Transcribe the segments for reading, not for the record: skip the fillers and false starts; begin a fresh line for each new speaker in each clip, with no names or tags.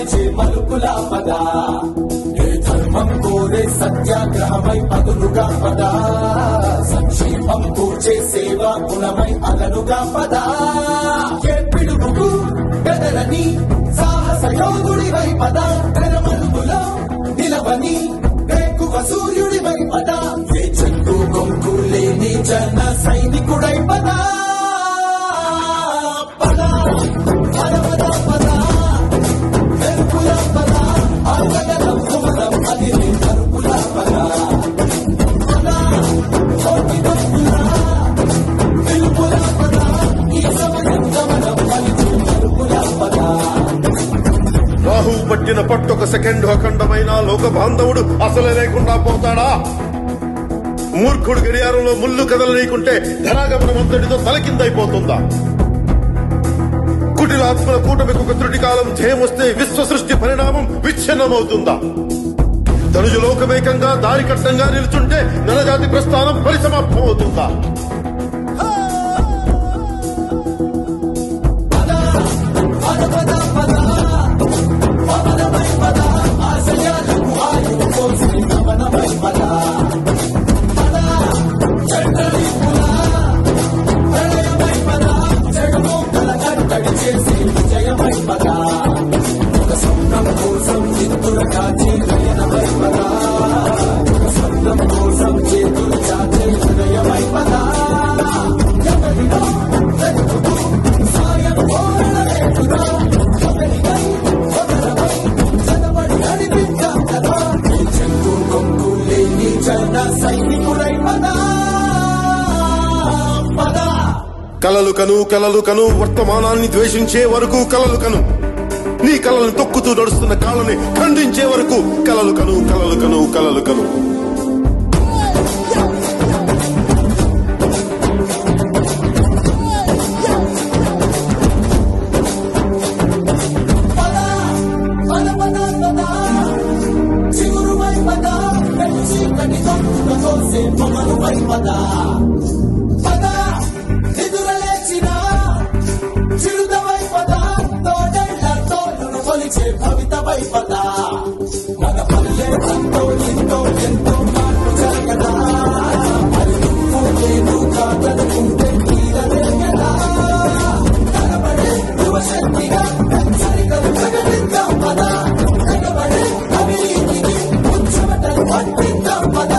మలిచే మలుపులా పద ఏ ధర్మం కోరే సత్యాగ్రహమై పదులుగా పద సంక్షేమం కూర్చే సేవా గుణమై అలనుగా పద ఏ పిడుగుకు బెదరని సాహస యోధుడివై పద తెరమలుగులో నిలవని రేకువ సూర్యుడివై పద ఏ చెట్టు కొంకు లేని జన సైనికుడై పద పద పద పద పద వెలుపుల పద ఆగగలం కుమరం అది తరుపుల పద పద కోటి తప్పుల వెలుపుల పద ఈ సమయం గమనం మలిచి తరుపుల పద
రాహు పట్టిన పట్టొక సెకండ్ అఖండమైన లోక బాంధవుడు అసలే లేకుండా పోతాడా? మూర్ఖుడు గడియారంలో ముళ్ళు కదలనీకుంటే ధనాగమనం అంతటితో తలకిందైపోతుందా? కుటిలాత్మల కూటమికి ఒక త్రుటి కాలం ధ్యేయమొస్తే విశ్వ సృష్టి పరిణామం విచ్ఛిన్నమవుతుందా? ధనుజు లోకమేకంగా దారి కట్టంగా నిలుచుంటే నరజాతి ప్రస్థానం పరిసమాప్తం అవుతుందా?
విజయమై పద ఒక స్వప్నం కోసం చిత్తుల కాచి నయనమై పద ఒక స్వప్నం కోసం చేతులు చాచే హృదయమై పద ఎవరినో వెతుకుతూ సాయం కోరలేకురా ఒకరికై ఒకరమై చదవడి నడిపించాం కదా చెట్టు కొంగు లేని జన సైనికుడై పద పద
కలలు కను వర్తమానాన్ని ద్వేషించే వరకు కలలు కను, నీ కలలను తొక్కుతూ నడుస్తున్న కాళ్ళని ఖండించే వరకు కలలు కను.
చిగురువై పద చీకటి తొక్కుతో తోసే పొమలువై పద పద ఎదురలేచిన చిరుదవై పద తోడేళ్ల తోడును కొలిచే భవితవై పద మన పల్లె ఎంతో ఎంతో మార్పు జరగదా మరి నువ్వు నేను కాదనుకుంటే తీరలే కదా కనబడే యువశక్తిగా సరిగలు ప్రకటిద్దాం పద కనబడే అవినీతికి ఉచ్చమటలు పట్టిద్దాం పద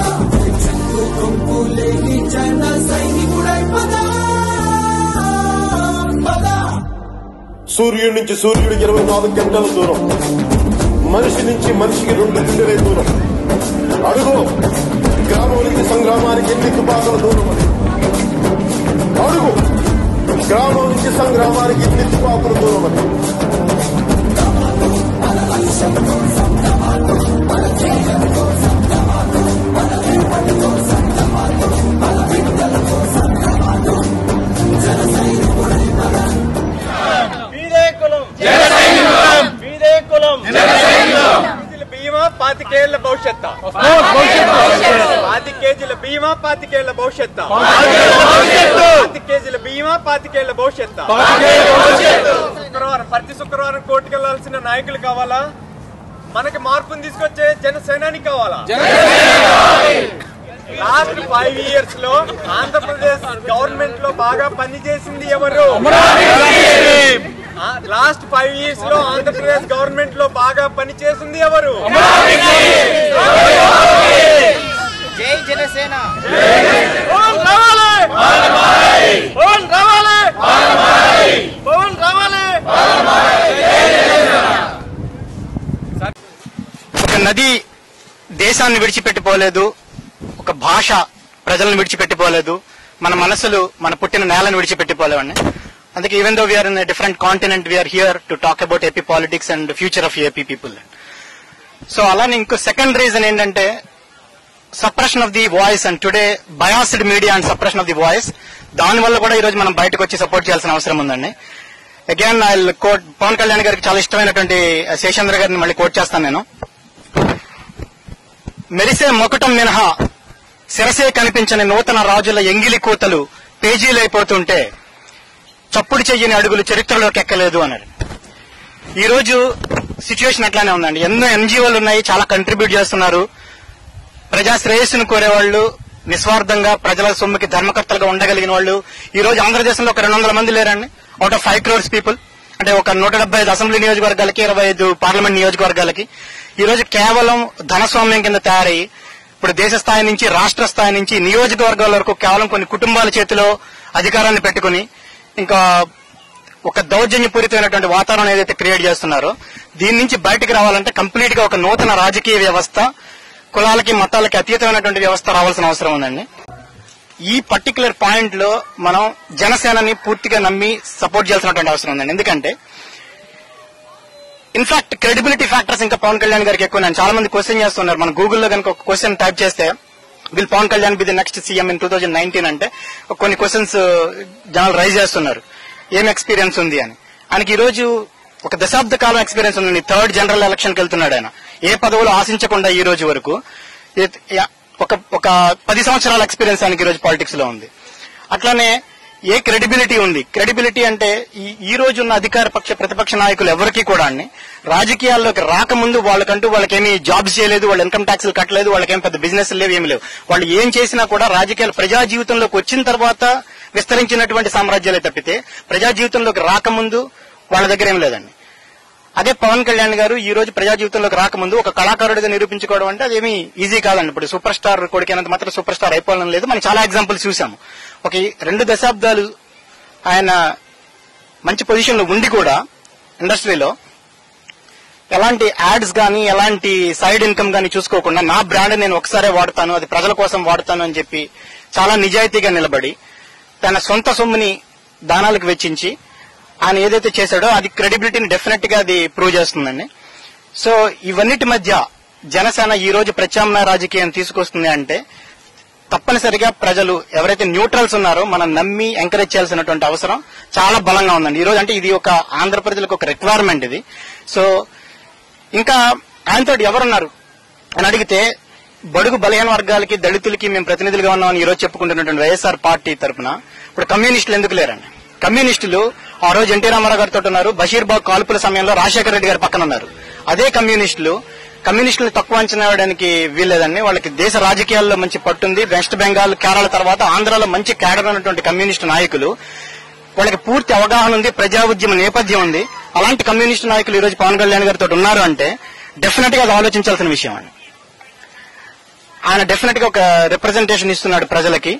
చెట్టు కొంపు లేని జన సైనికుడై పద పద
సూర్యుడి నుంచి సూర్యుడు 24 గంటల దూరం, మనిషి నుంచి మనిషికి 2 గుండెలే దూరం. అడుగు గ్రామం నుంచి సంగ్రామానికి ఎన్ని తుపాకుల దూరం అని. అడుగు గ్రామం నుంచి సంగ్రామానికి ఎన్ని తుపాకుల దూరం అని.
బీమా 5 కేళ్ల భవిష్యత్తు, 5 కేజీల బీమా 5 కేళ్ల భవిష్యత్తు, 5 కేజీల బీమా 5 కేళ్ల భవిష్యత్తు. ప్రతి శుక్రవారం కోర్టుకు వెళ్లాల్సిన నాయకులు కావాలా? మనకి మార్పును తీసుకొచ్చే జనసేనాని కావాలా? లాస్ట్ 5 years లో ఆంధ్రప్రదేశ్ గవర్నమెంట్ లో బాగా పనిచేసింది ఎవరు? లాస్ట్ 5 years లో ఆంధ్రప్రదేశ్ గవర్నమెంట్ లో బాగా పనిచేసింది ఎవరు?
జై జనసేన. ఒక నది దేశాన్ని విడిచిపెట్టిపోలేదు, ఒక భాష ప్రజలను విడిచిపెట్టిపోలేదు, మన మనసులు మన పుట్టిన నేలను విడిచిపెట్టిపోలేవండి. అందుకే even though we're in a different continent, we're here to talk about AP politics and future of AP people. So అలానే ఇంకో సెకండ్ రీజన్ ఏంటంటే suppression of the voice, and today biased media and suppression of the voice. దానివల్ల కూడా ఈ రోజు మనం బయటకు వచ్చి సపోర్ట్ చేయాల్సిన అవసరం ఉందండి. Again I quote Pavan Kalyan గారికి చాలా ఇష్టమైనటువంటి శేషేంద్ర గారిని మళ్ళీ కోట్ చేస్తాను నేను. మెరిసే మొకటం మినహా శిరసే కనిపించని నూతన రాజుల ఎంగిలి కూతలు పేజీలైపోతుంటే చప్పుడు చెయ్యని అడుగులు చరిత్రలోకి ఎక్కలేదు అన్నారు. ఈ రోజు సిచ్యువేషన్ అట్లానే ఉందండి. ఎన్నో ఎన్జిఓలు ఉన్నాయి, చాలా కంట్రిబ్యూట్ చేస్తున్నారు. ప్రజా శ్రేయస్సును కోరేవాళ్ళు, నిస్వార్థంగా ప్రజల సొమ్ముకి ధర్మకర్తలుగా ఉండగలిగిన వాళ్ళు ఈ రోజు ఆంధ్రదేశంలో ఒక 200 మంది లేరండి. Out of 5 crores people. అంటే ఒక 175 అసెంబ్లీ నియోజకవర్గాలకి, 25 పార్లమెంట్ నియోజకవర్గాలకి ఈ రోజు కేవలం ధనస్వామ్యం కింద తయారయ్యి ఇప్పుడు దేశ స్థాయి నుంచి, రాష్ట్ర స్థాయి నుంచి, నియోజకవర్గాల వరకు కేవలం కొన్ని కుటుంబాల చేతిలో అధికారాన్ని పెట్టుకుని ఇంకా ఒక దౌర్జన్యపూరితమైనటువంటి వాతావరణం ఏదైతే క్రియేట్ చేస్తున్నారో దీని నుంచి బయటకు రావాలంటే కంప్లీట్ గా ఒక నూతన రాజకీయ వ్యవస్థ, కులాలకి మతాలకి అతీతమైనటువంటి వ్యవస్థ రావాల్సిన అవసరం ఉందండి. ఈ పర్టికులర్ పాయింట్ లో మనం జనసేనని పూర్తిగా నమ్మి సపోర్ట్ చేయాల్సినటువంటి అవసరం ఉందండి. ఎందుకంటే ఇన్ఫాక్ట్ క్రెడిబిలిటీ ఫ్యాక్టర్స్ ఇంకా పవన్ కళ్యాణ్ గారికి ఎక్కువ. చాలా మంది క్వశ్చన్ చేస్తున్నారు. మన గూగుల్లో కనుక ఒక క్వశ్చన్ టైప్ చేస్తే will Pavan Kalyan be the next CM in 2019 అంటే కొన్ని క్వశ్చన్స్ జనాలు రైజ్ చేస్తున్నారు. ఏం ఎక్స్పీరియన్స్ ఉంది అని. ఆయనకి ఈ రోజు ఒక దశాబ్ద కాలం ఎక్స్పీరియన్స్ ఉంది. 3rd జనరల్ ఎలక్షన్ కి వెళ్తున్నాడు ఆయన. ఏ పదవులు ఆశించకుండా ఈ రోజు వరకు ఒక 10 సంవత్సరాల ఎక్స్పీరియన్స్ ఆయనకి ఈ రోజు పాలిటిక్స్ లో ఉంది. అట్లానే ఏ క్రెడిబిలిటీ ఉంది. క్రెడిబిలిటీ అంటే ఈ రోజు ఉన్న అధికార పక్ష ప్రతిపక్ష నాయకులు ఎవరికి కూడా రాజకీయాల్లోకి రాకముందు వాళ్ళకేమీ జాబ్స్ చేయలేదు, వాళ్ళు ఇన్కమ్ ట్యాక్స్లు కట్టలేదు, వాళ్ళకేం పెద్ద బిజినెస్ లేవు, ఏమి లేవు. వాళ్ళు ఏం చేసినా కూడా రాజకీయాలు ప్రజా జీవితంలోకి వచ్చిన తర్వాత విస్తరించినటువంటి సామ్రాజ్యాలే తప్పితే ప్రజా జీవితంలోకి రాకముందు వాళ్ళ దగ్గర ఏం లేదండి. అదే పవన్ కళ్యాణ్ గారు ఈ రోజు ప్రజా జీవితంలోకి రాకముందు ఒక కళాకారుడిగా నిరూపించుకోవడం అంటే అదేమీ ఈజీ కాదండి. ఇప్పుడు సూపర్ స్టార్ కొడుకైనంత మాత్రం సూపర్ స్టార్ అయిపోవాలని లేదు. మనం చాలా ఎగ్జాంపుల్స్ చూసాము. ఒక 2 దశాబ్దాలు ఆయన మంచి పొజిషన్ లో ఉండి కూడా ఇండస్ట్రీలో ఎలాంటి యాడ్స్ గానీ, ఎలాంటి సైడ్ ఇన్కమ్ గానీ చూసుకోకుండా నా బ్రాండ్ నేను ఒకసారే వాడతాను, అది ప్రజల కోసం వాడతాను అని చెప్పి చాలా నిజాయితీగా నిలబడి తన సొంత సొమ్ముని దానాలకు వెచ్చించి ఆయన ఏదైతే చేశాడో అది క్రెడిబిలిటీని డెఫినెట్ గా అది ప్రూవ్ చేస్తుందండి. సో ఇవన్నిటి మధ్య జనసేన ఈ రోజు ప్రత్యామ్నాయ రాజకీయం తీసుకొస్తుంది అంటే తప్పనిసరిగా ప్రజలు ఎవరైతే న్యూట్రల్స్ ఉన్నారో మనం నమ్మి ఎంకరేజ్ చేయాల్సినటువంటి అవసరం చాలా బలంగా ఉందండి ఈ రోజు. అంటే ఇది ఒక ఆంధ్ర ప్రజలకు ఒక రిక్వైర్మెంట్ ఇది. సో ఇంకా ఆయనతో ఎవరున్నారు అని అడిగితే బడుగు బలహీన వర్గాలకి, దళితులకి మేము ప్రతినిధులుగా ఉన్నామని ఈ రోజు చెప్పుకుంటున్నటువంటి వైఎస్ఆర్ పార్టీ తరఫున ఇప్పుడు కమ్యూనిస్టులు ఎందుకు లేరండి? కమ్యూనిస్టులు ఆ రోజు ఎన్టీ రామారావు గారితో ఉన్నారు. బషీర్బాగ్ కాల్పుల సమయంలో రాజశేఖర రెడ్డి గారి పక్కన ఉన్నారు. అదే కమ్యూనిస్టులను తక్కువ అంచనా వేయడానికి వీల్లేదండి. వాళ్ళకి దేశ రాజకీయాల్లో మంచి పట్టుంది. వెస్ట్ బెంగాల్, కేరళ తర్వాత ఆంధ్రాలో మంచి క్యాడర్ ఉన్నటువంటి కమ్యూనిస్టు నాయకులు, వాళ్ళకి పూర్తి అవగాహన ఉంది, ప్రజా ఉద్యమ నేపథ్యం ఉంది. అలాంటి కమ్యూనిస్టు నాయకులు ఈ రోజు పవన్ కళ్యాణ్ గారితో ఉన్నారు అంటే డెఫినెట్ గా అది ఆలోచించాల్సిన విషయం అండి. ఆయన డెఫినెట్ గా ఒక రిప్రజెంటేషన్ ఇస్తున్నాడు ప్రజలకి.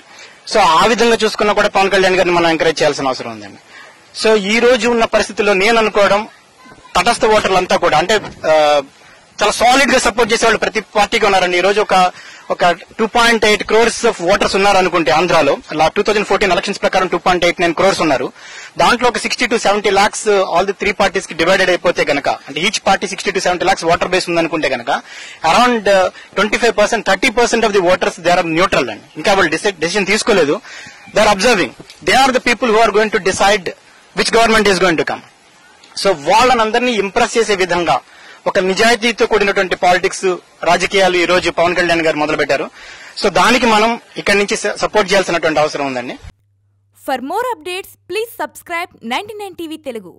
సో ఆ విధంగా చూసుకున్నా కూడా పవన్ కళ్యాణ్ గారిని మనం ఎంకరేజ్ చేయాల్సిన అవసరం ఉందండి. సో ఈ రోజు ఉన్న పరిస్థితుల్లో నేను అనుకోవడం తటస్థ ఓటర్లంతా కూడా అంటే చాలా సాలిడ్ గా సపోర్ట్ చేసేవాళ్ళు ప్రతి పార్టీకి ఉన్నారండి. ఈ రోజు ఒక 2.8 crores ఆఫ్ ఓటర్స్ ఉన్నారు అనుకుంటే ఆంధ్రాలో 2014 ఎలక్షన్స్ ప్రకారం 2.89 crores ఉన్నారు. దాంట్లో ఒక 60 to 70 lakhs all the 3 parties కి డివైడెడ్ అయిపోతే గనక, అంటే each party 60 to 70 lakhs voter base ఉందనుకుంటే గనక around 25%, 30% of the voters they are neutral అండి. ఇంకా వాళ్ళు డెసిషన్ తీసుకోలేదు. They are observing. They are the people who are going to decide which government is going to come. So వాళ్ళనందరినీ impress చేసే విధంగా ఒక నిజాయితీతో కూడినటువంటి పాలిటిక్స్, రాజకీయాలు ఈ రోజు పవన్ కళ్యాణ్ గారు మొదలు పెట్టారు. సో దానికి మనం ఇక్కడి నుంచి సపోర్ట్ చేయాల్సినటువంటి అవసరం ఉందండి.
For more updates please subscribe 99 TV Telugu.